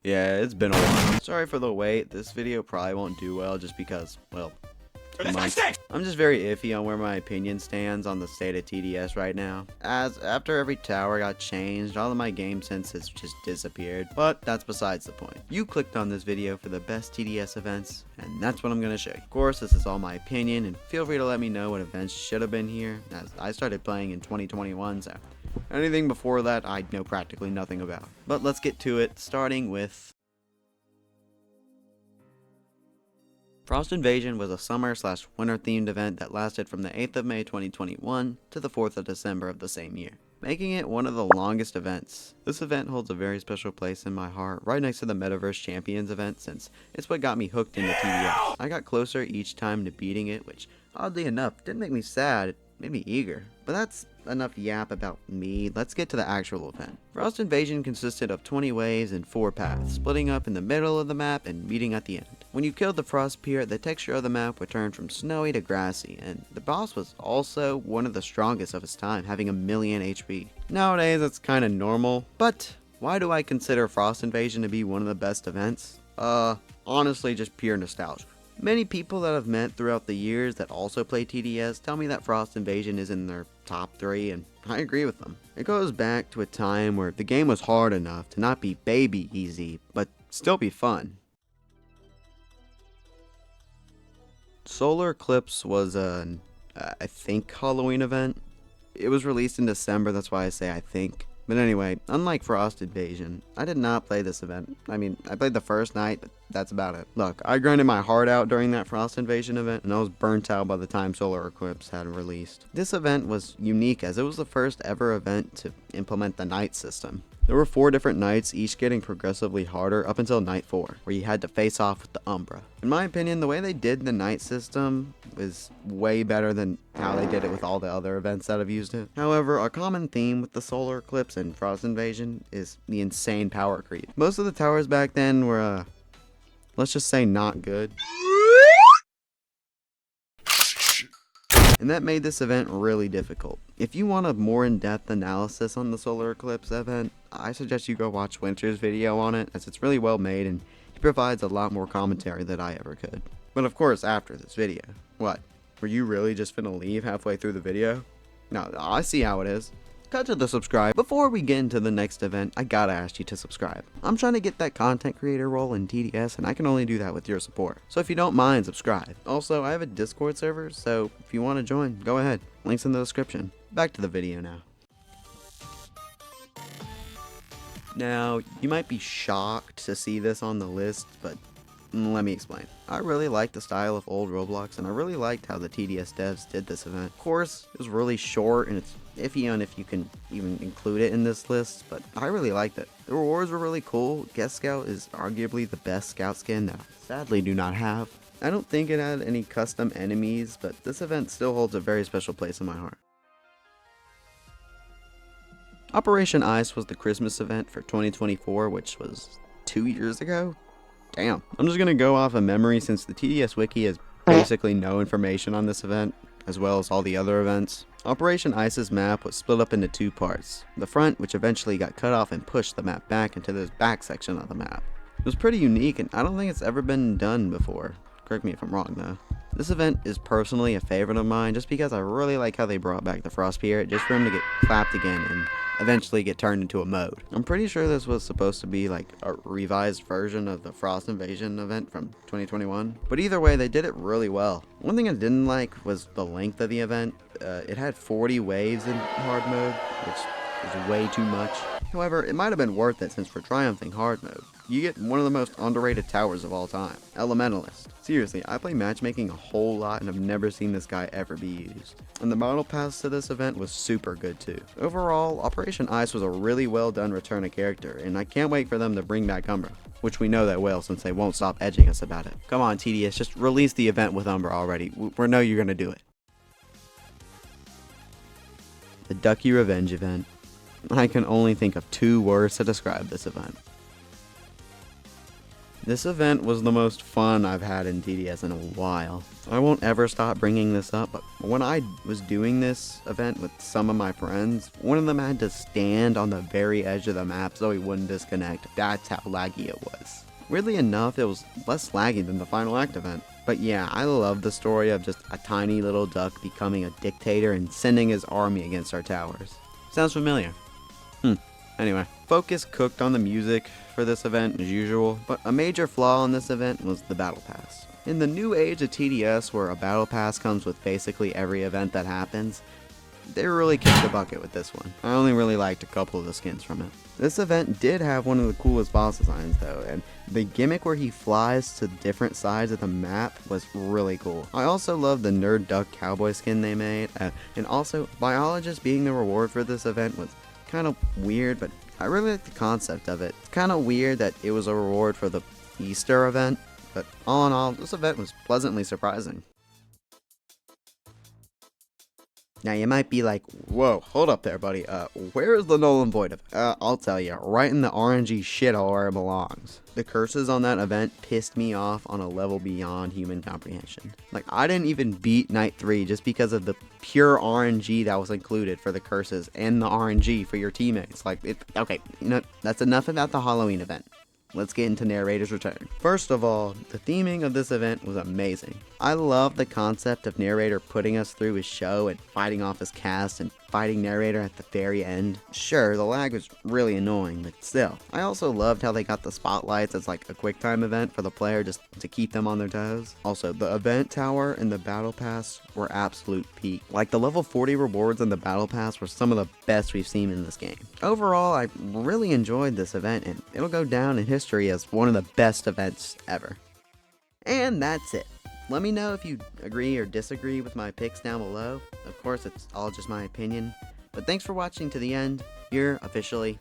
Yeah, it's been a while. Sorry for the wait. This video probably won't do well just because, well, I'm just very iffy on where my opinion stands on the state of TDS right now. As after every tower got changed, all of my game sense has just disappeared. But that's besides the point. You clicked on this video for the best TDS events, and that's what I'm going to show you. Of course, this is all my opinion, and feel free to let me know what events should have been here, as I started playing in 2021, so anything before that I know practically nothing about. But let's get to it, starting with Frost Invasion was a summer/winter themed event that lasted from the 8th of May 2021 to the 4th of December of the same year, making it one of the longest events. This event holds a very special place in my heart, right next to the Metaverse Champions event, since it's what got me hooked into TDS. I got closer each time to beating it, which oddly enough didn't make me sad, it made me eager. But that's enough yap about me. Let's get to the actual event. Frost Invasion consisted of 20 waves and 4 paths, splitting up in the middle of the map and meeting at the end. When you killed the Frost Peer, the texture of the map would turn from snowy to grassy, and the boss was also one of the strongest of his time, having 1,000,000 HP. Nowadays that's kinda normal, but why do I consider Frost Invasion to be one of the best events? Honestly just pure nostalgia. Many people that I've met throughout the years that also play TDS tell me that Frost Invasion is in their top 3, and I agree with them. It goes back to a time where the game was hard enough to not be baby easy, but still be fun. Solar Eclipse was an, I think, Halloween event. It was released in December, that's why I say I think. But anyway, unlike Frost Invasion, I did not play this event. I mean, I played the first night, but that's about it. Look, I grinded my heart out during that Frost Invasion event, and I was burnt out by the time Solar Eclipse had released. This event was unique as it was the first ever event to implement the night system. There were 4 different nights, each getting progressively harder up until night 4, where you had to face off with the Umbra. In my opinion, the way they did the night system was way better than how they did it with all the other events that have used it. However, a common theme with the Solar Eclipse and Frost Invasion is the insane power creep. Most of the towers back then were, let's just say not good. And that made this event really difficult. If you want a more in-depth analysis on the Solar Eclipse event, I suggest you go watch Winter's video on it, as it's really well made and he provides a lot more commentary than I ever could. But of course, after this video. What? Were you really just finna leave halfway through the video? No, I see how it is. Cut to the subscribe. Before we get into the next event, I gotta ask you to subscribe. I'm trying to get that content creator role in TDS, and I can only do that with your support. So if you don't mind, subscribe. Also, I have a Discord server, so if you want to join, go ahead. Links in the description. Back to the video now. Now, you might be shocked to see this on the list, but let me explain. I really liked the style of old Roblox, and I really liked how the TDS devs did this event. Of course, it was really short, and it's iffy on if you can even include it in this list, but I really liked it. The rewards were really cool. Guest Scout is arguably the best scout skin that I sadly do not have. I don't think it had any custom enemies, but this event still holds a very special place in my heart. Operation Ice was the Christmas event for 2024, which was 2 years ago? Damn. I'm just gonna go off of memory since the TDS wiki has basically no information on this event, as well as all the other events. Operation Ice's map was split up into 2 parts. The front, which eventually got cut off and pushed the map back into the back section of the map. It was pretty unique, and I don't think it's ever been done before. Correct me if I'm wrong though. This event is personally a favorite of mine just because I really like how they brought back the Frost Spirit just for him to get clapped again and eventually get turned into a mode. I'm pretty sure this was supposed to be like a revised version of the Frost Invasion event from 2021, but either way they did it really well. One thing I didn't like was the length of the event. It had 40 waves in hard mode, which is way too much. However, it might have been worth it since for triumphing hard mode, you get one of the most underrated towers of all time, Elementalist. Seriously, I play matchmaking a whole lot and I've never seen this guy ever be used. And the model pass to this event was super good too. Overall, Operation Ice was a really well done return of character, and I can't wait for them to bring back Umbra, which we know they will since they won't stop edging us about it. Come on TDS, just release the event with Umbra already. We know you're gonna do it. The Ducky Revenge event. I can only think of 2 words to describe this event. This event was the most fun I've had in TDS in a while. I won't ever stop bringing this up, but when I was doing this event with some of my friends, one of them had to stand on the very edge of the map so he wouldn't disconnect. That's how laggy it was. Weirdly enough, it was less laggy than the Final Act event. But yeah, I love the story of just a tiny little duck becoming a dictator and sending his army against our towers. Sounds familiar. Anyway, focus cooked on the music for this event as usual, but a major flaw in this event was the battle pass. In the new age of TDS, where a battle pass comes with basically every event that happens, they really kicked the bucket with this one. I only really liked a couple of the skins from it. This event did have one of the coolest boss designs though, and the gimmick where he flies to different sides of the map was really cool. I also love the nerd duck cowboy skin they made, and also biologist being the reward for this event was kind of weird, but I really like the concept of it. It's kind of weird that it was a reward for the Easter event, but all in all, this event was pleasantly surprising. Now you might be like, whoa, hold up there, buddy. Where is the Nolan Void? I'll tell you, right in the RNG shithole where it belongs. The curses on that event pissed me off on a level beyond human comprehension. Like, I didn't even beat Night 3 just because of the pure RNG that was included for the curses and the RNG for your teammates. Okay, you know, that's enough about the Halloween event. Let's get into Narrator's return. First of all, the theming of this event was amazing. I love the concept of Narrator putting us through his show and fighting off his cast and fighting Narrator at the very end. Sure, the lag was really annoying, but still. I also loved how they got the spotlights as like a quick time event for the player just to keep them on their toes. Also, the event tower and the battle pass were absolute peak. Like, the level 40 rewards in the battle pass were some of the best we've seen in this game. Overall, I really enjoyed this event, and it'll go down in history as one of the best events ever. And that's it. Let me know if you agree or disagree with my picks down below. Of course, it's all just my opinion. But thanks for watching to the end. You're officially